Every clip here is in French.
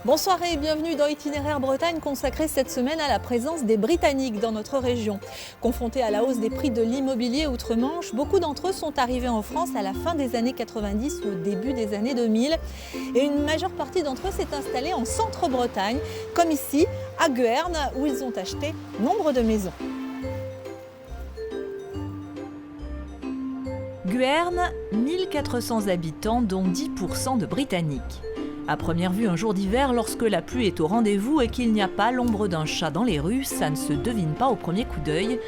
Bonsoir et bienvenue dans Itinéraire Bretagne, consacré cette semaine à la présence des Britanniques dans notre région. Confrontés à la hausse des prix de l'immobilier outre-Manche, beaucoup d'entre eux sont arrivés en France à la fin des années 90 ou au début des années 2000. Et une majeure partie d'entre eux s'est installée en centre-Bretagne, comme ici, à Guernes, où ils ont acheté nombre de maisons. Guernes, 1400 habitants, dont 10% de Britanniques. À première vue, un jour d'hiver, lorsque la pluie est au rendez-vous et qu'il n'y a pas l'ombre d'un chat dans les rues, ça ne se devine pas au premier coup d'œil.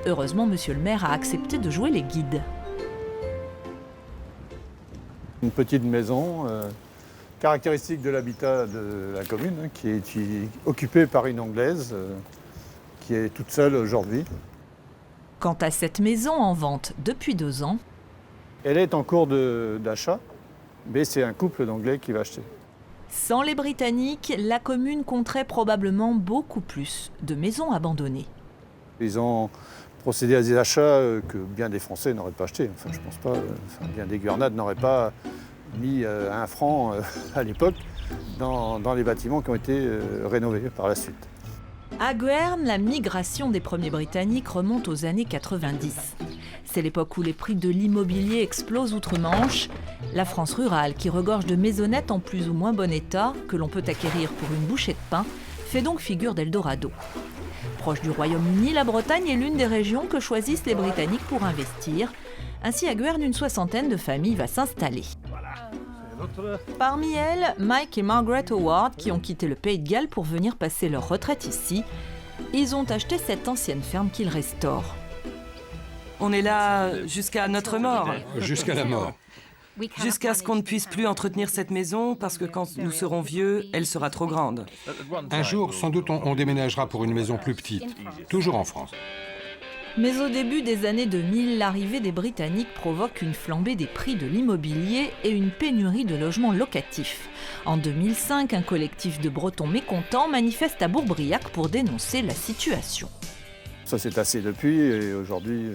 Heureusement, monsieur le maire a accepté de jouer les guides. Une petite maison, caractéristique de l'habitat de la commune, qui est occupée par une Anglaise, qui est toute seule aujourd'hui. Quant à cette maison en vente depuis 2 ans, Elle est en cours d'achat, mais c'est un couple d'Anglais qui va acheter. sans les Britanniques, la commune compterait probablement beaucoup plus de maisons abandonnées. Ils ont procédé à des achats que bien des Français n'auraient pas achetés. Enfin, je pense pas. Bien des Guernades n'auraient pas mis 1 franc à l'époque dans les bâtiments qui ont été rénovés par la suite. À Guernes, la migration des premiers Britanniques remonte aux années 90. C'est l'époque où les prix de l'immobilier explosent outre-Manche. La France rurale, qui regorge de maisonnettes en plus ou moins bon état, que l'on peut acquérir pour une bouchée de pain, fait donc figure d'Eldorado. Proche du Royaume-Uni, la Bretagne est l'une des régions que choisissent les Britanniques pour investir. Ainsi, à Guernes, une 60aine de familles va s'installer. Parmi elles, Mike et Margaret Howard, qui ont quitté le Pays de Galles pour venir passer leur retraite ici. Ils ont acheté cette ancienne ferme qu'ils restaurent. On est là jusqu'à notre mort. Jusqu'à la mort. Jusqu'à ce qu'on ne puisse plus entretenir cette maison parce que quand nous serons vieux, elle sera trop grande. Un jour, sans doute, on déménagera pour une maison plus petite. Toujours en France. Mais au début des années 2000, l'arrivée des Britanniques provoque une flambée des prix de l'immobilier et une pénurie de logements locatifs. En 2005, un collectif de Bretons mécontents manifeste à Bourbriac pour dénoncer la situation. Ça s'est tassé depuis et aujourd'hui,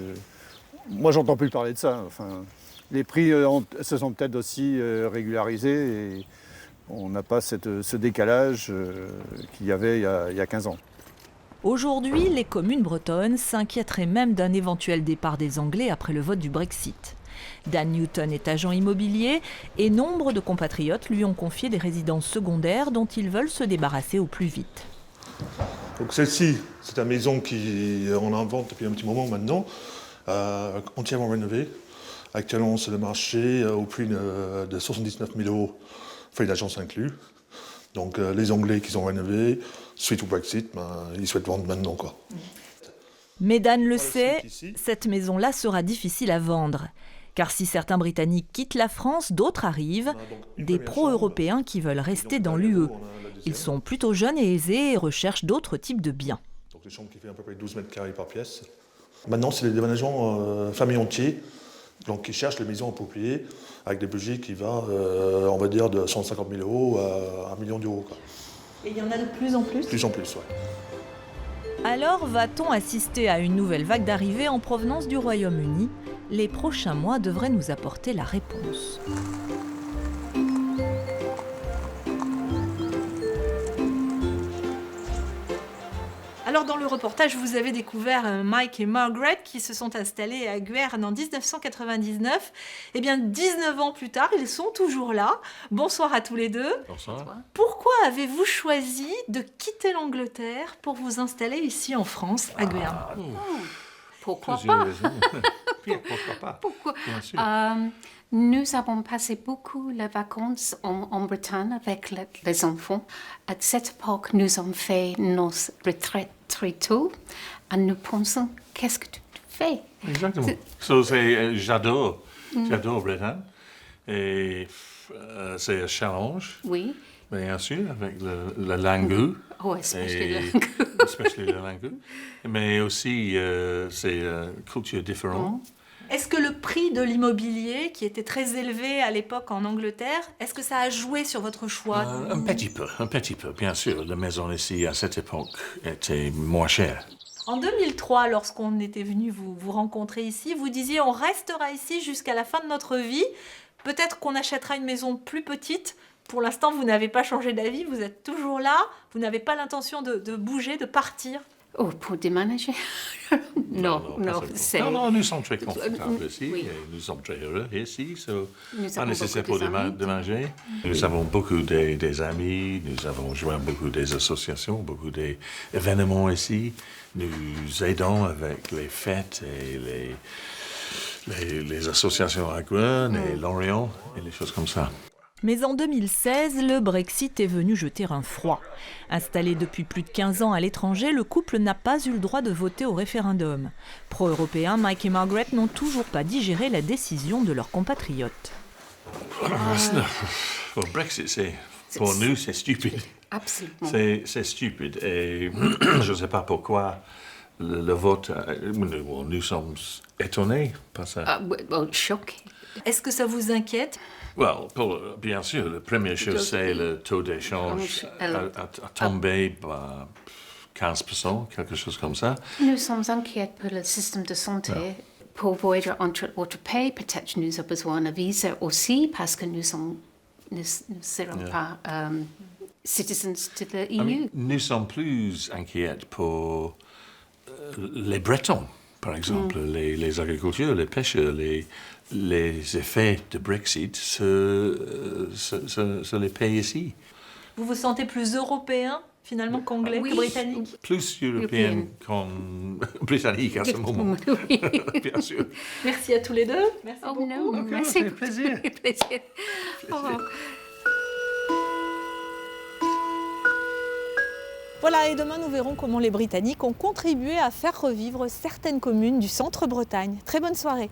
moi j'entends plus parler de ça. Enfin, les prix se sont peut-être aussi régularisés et on n'a pas ce décalage qu'il y avait il y a 15 ans. Aujourd'hui, les communes bretonnes s'inquiéteraient même d'un éventuel départ des Anglais après le vote du Brexit. Dan Newton est agent immobilier et nombre de compatriotes lui ont confié des résidences secondaires dont ils veulent se débarrasser au plus vite. Donc celle-ci, c'est une maison qui est en vente depuis un petit moment maintenant, entièrement rénovée. Actuellement, c'est le marché au prix de 79 000 €, frais d'agence inclus. Donc les Anglais qui ont rénové, suite au Brexit, ils souhaitent vendre maintenant, quoi. Mais Dan le sait, cette maison-là sera difficile à vendre. Car si certains Britanniques quittent la France, d'autres arrivent, des pro-européens qui veulent rester dans l'UE. Ils sont plutôt jeunes et aisés et recherchent d'autres types de biens. Donc les chambres qui fait à peu près 12 mètres carrés par pièce. Maintenant, c'est les déménageants familles entières, donc qui cherchent les maisons appropriées avec des budgets qui vont, on va dire, de 150 000 € à 1 million d'euros, quoi. Et il y en a de plus en plus ? De plus en plus, ouais. Alors va-t-on assister à une nouvelle vague d'arrivées en provenance du Royaume-Uni ? Les prochains mois devraient nous apporter la réponse. Alors dans le reportage, vous avez découvert Mike et Margaret qui se sont installés à Guernes en 1999. Eh bien, 19 ans plus tard, ils sont toujours là. Bonsoir à tous les deux. Bonsoir. Pourquoi avez-vous choisi de quitter l'Angleterre pour vous installer ici en France, à Guernes ? Pourquoi pas? Pourquoi pas? Pourquoi? Bien sûr. Nous avons passé beaucoup les vacances en Bretagne avec les enfants. À cette époque, nous avons fait nos retraites très tôt. Et nous pensons, qu'est-ce que tu fais? Exactement. J'adore Bretagne. Et c'est un challenge, Oui. bien sûr, avec le langue. Oh, especially Especially le langue. Mais aussi, c'est une culture différente. Est-ce que le prix de l'immobilier, qui était très élevé à l'époque en Angleterre, est-ce que ça a joué sur votre choix ? Un petit peu, bien sûr. La maison ici, à cette époque, était moins chère. En 2003, lorsqu'on était venu vous rencontrer ici, vous disiez on restera ici jusqu'à la fin de notre vie. Peut-être qu'on achètera une maison plus petite. Pour l'instant, vous n'avez pas changé d'avis, vous êtes toujours là. Vous n'avez pas l'intention de bouger, de partir. Oh, pour déménager? Non, c'est... Non, nous sommes très confortables ici. Oui. Et nous sommes très heureux ici. Nous Pas avons nécessaire beaucoup pour d'amis. déménager. Nous avons beaucoup des amis, nous avons joint beaucoup des associations, beaucoup d'événements ici. Nous aidons avec les fêtes et les associations à Gouin et Lorient et les choses comme ça. Mais en 2016, le Brexit est venu jeter un froid. Installé depuis plus de 15 ans à l'étranger, le couple n'a pas eu le droit de voter au référendum. Pro-européens, Mike et Margaret n'ont toujours pas digéré la décision de leurs compatriotes. Le Brexit, pour nous, c'est stupide. Absolument. C'est stupide. Et je ne sais pas pourquoi le vote, nous sommes étonnés par ça. Choqué. Est-ce que ça vous inquiète? Bien sûr, la première chose, c'est le taux d'échange a tombé par 15%, quelque chose comme ça. Nous sommes inquiets pour le système de santé. Pour voyager entre autres pays, peut-être nous avons besoin d'un visa aussi parce que nous ne serons pas citizens de l'EU. Nous sommes plus inquiets pour les Bretons, par exemple, les agriculteurs, les pêcheurs, les effets de Brexit sur les pays ici. Vous vous sentez plus européen finalement qu'anglais, que britannique? Plus européen qu'en britannique à ce moment. Oui. Bien sûr. Merci à tous les deux. Merci Oh beaucoup. non, merci. c'est un plaisir. Plaisir. Oh. Voilà, et demain nous verrons comment les Britanniques ont contribué à faire revivre certaines communes du centre-Bretagne. Très bonne soirée.